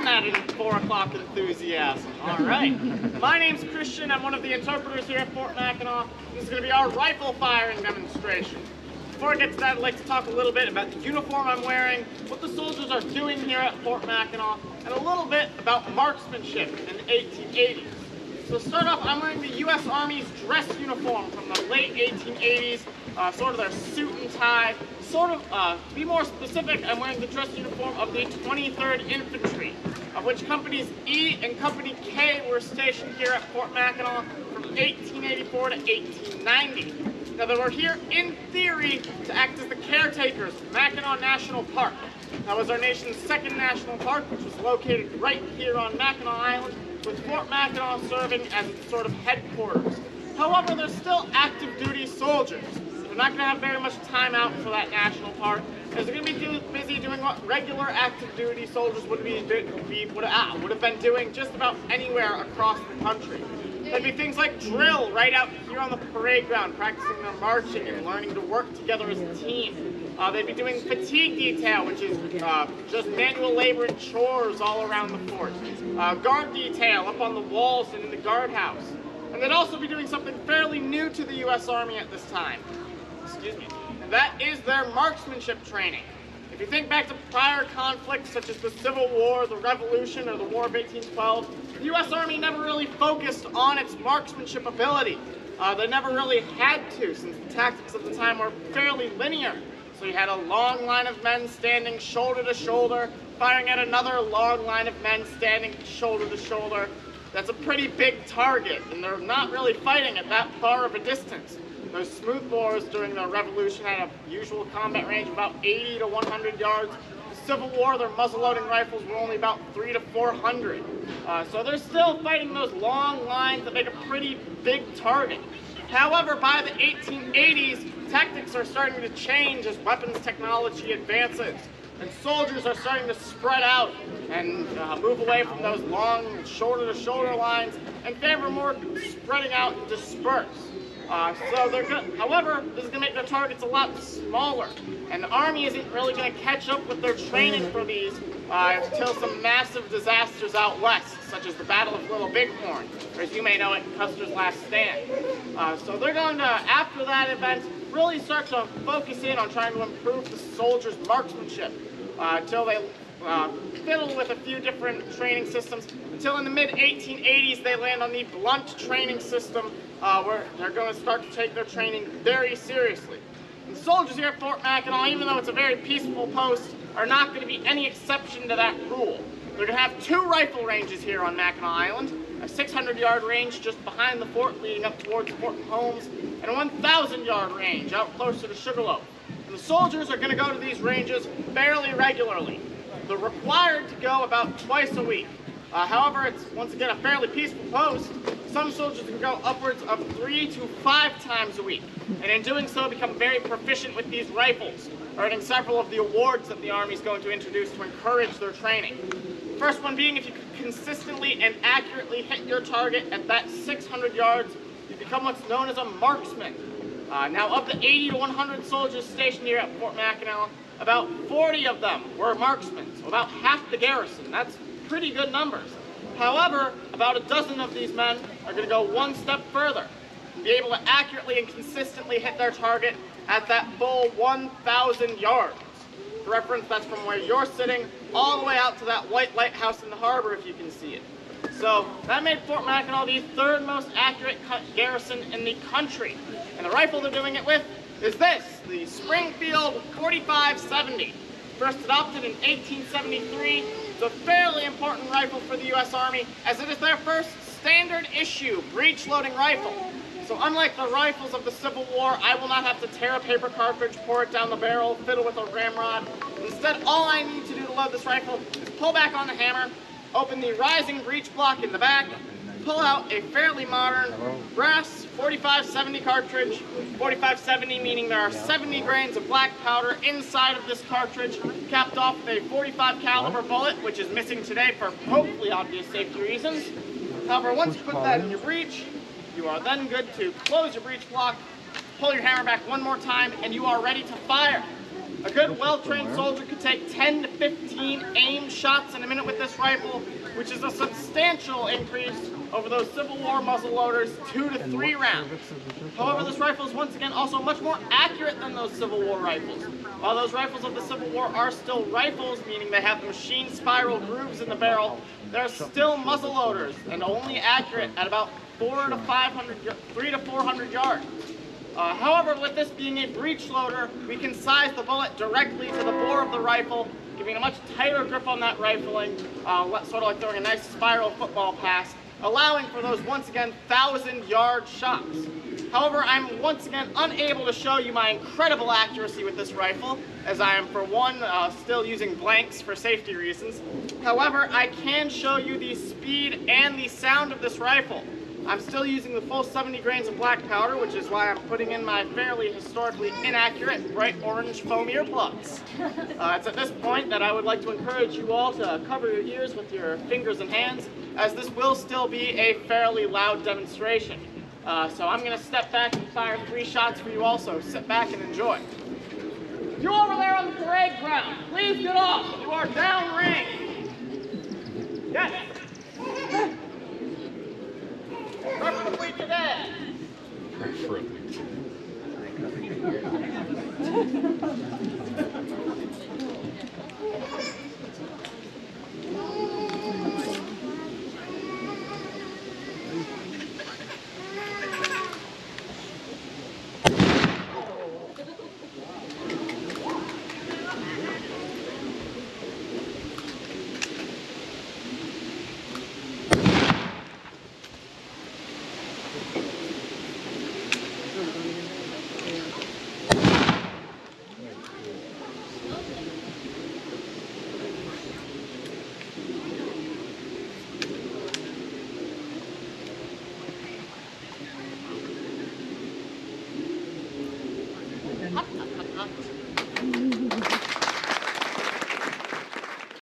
Imagine that in 4 o'clock enthusiasm. All right. My name's Christian. I'm one of the interpreters here at Fort Mackinac. This is going to be our rifle firing demonstration. Before I get to that, I'd like to talk a little bit about the uniform I'm wearing, what the soldiers are doing here at Fort Mackinac, and a little bit about marksmanship in the 1880s. So to start off, I'm wearing the U.S. Army's dress uniform from the late 1880s, sort of their suit and tie. To be more specific, I'm wearing the dress uniform of the 23rd Infantry, of which Companies E and Company K were stationed here at Fort Mackinac from 1884 to 1890. Now they were here in theory to act as the caretakers of Mackinac National Park. That was our nation's second national park, which was located right here on Mackinac Island, with Fort Mackinac serving as its sort of headquarters. However, they're still active duty soldiers. They're not going to have very much time out for that national park, as they're going to be busy doing what regular active duty soldiers would have been doing just about anywhere across the country. There'd be things like drill right out here on the parade ground, practicing their marching and learning to work together as a team. They'd be doing fatigue detail, which is just manual labor and chores all around the fort. Guard detail up on the walls and in the guardhouse. And they'd also be doing something fairly new to the U.S. Army at this time. Excuse me. And that is their marksmanship training. If you think back to prior conflicts such as the Civil War, the Revolution, or the War of 1812, the U.S. Army never really focused on its marksmanship ability. They never really had to, since the tactics of the time were fairly linear. So you had a long line of men standing shoulder to shoulder, firing at another long line of men standing shoulder to shoulder. That's a pretty big target, and they're not really fighting at that far of a distance. Those smoothbores during the Revolution had a usual combat range of about 80 to 100 yards. The Civil War, their muzzle-loading rifles were only about 300 to 400. So they're still fighting those long lines that make a pretty big target. However, by the 1880s, tactics are starting to change as weapons technology advances, and soldiers are starting to spread out and move away from those long shoulder-to-shoulder lines and favor more spreading out and disperse. However, this is going to make their targets a lot smaller, and the Army isn't really going to catch up with their training for these until some massive disasters out west, such as the Battle of Little Bighorn, or as you may know it, Custer's Last Stand. So they're going to, after that event, really start to focus in on trying to improve the soldiers' marksmanship until they fiddle with a few different training systems, until in the mid-1880s they land on the blunt training system, where they're going to start to take their training very seriously. And the soldiers here at Fort Mackinac, even though it's a very peaceful post, are not going to be any exception to that rule. They're going to have 2 rifle ranges here on Mackinac Island, a 600-yard range just behind the fort leading up towards Fort Holmes, and a 1,000-yard range out closer to Sugarloaf. And the soldiers are going to go to these ranges fairly regularly. They're required to go about twice a week. However, it's once again a fairly peaceful post. Some soldiers can go upwards of 3 to 5 times a week, and in doing so become very proficient with these rifles, earning several of the awards that the Army is going to introduce to encourage their training. The first one being, if you can consistently and accurately hit your target at that 600 yards, you become what's known as a marksman. Now, of the 80 to 100 soldiers stationed here at Fort Mackinac, about 40 of them were marksmen, so about half the garrison. That's pretty good numbers. However, about a dozen of these men are going to go one step further and be able to accurately and consistently hit their target at that full 1,000 yards. For reference, that's from where you're sitting all the way out to that white lighthouse in the harbor, if you can see it. So that made Fort Mackinac the 3rd most accurate garrison in the country. And the rifle they're doing it with is this, the Springfield 4570. First adopted in 1873, it's a fairly important rifle for the U.S. Army, as it is their first standard issue breech-loading rifle. So unlike the rifles of the Civil War, I will not have to tear a paper cartridge, pour it down the barrel, fiddle with a ramrod. Instead, all I need to do to load this rifle is pull back on the hammer, open the rising breech block in the back, pull out a fairly modern brass 4570 cartridge. 4570 meaning there are 70 grains of black powder inside of this cartridge, capped off with a 45 caliber bullet, which is missing today for hopefully obvious safety reasons. However, once you put that in your breech, you are then good to close your breech block, pull your hammer back one more time, and you are ready to fire. A good, well-trained soldier could take 10 to 15 aim shots in a minute with this rifle, which is a substantial increase over those Civil War muzzleloaders' 2 to 3 rounds. However, this rifle is once again also much more accurate than those Civil War rifles. While those rifles of the Civil War are still rifles, meaning they have machine spiral grooves in the barrel, they're still muzzleloaders and only accurate at about 3 to 400 yards. However, with this being a breech loader, we can size the bullet directly to the bore of the rifle, giving a much tighter grip on that rifling, sort of like throwing a nice spiral football pass, allowing for those, once again, 1,000-yard shots. However, I'm once again unable to show you my incredible accuracy with this rifle, as I am, for one, still using blanks for safety reasons. However, I can show you the speed and the sound of this rifle. I'm still using the full 70 grains of black powder, which is why I'm putting in my fairly historically inaccurate bright orange foam earplugs. It's at this point that I would like to encourage you all to cover your ears with your fingers and hands, as this will still be a fairly loud demonstration. So I'm going to step back and fire 3 shots for you also. Sit back and enjoy. You over there on the parade ground, please get off. You are downrange. Yes. Preferably today. Preferably today. Hop, hop, hop, hop.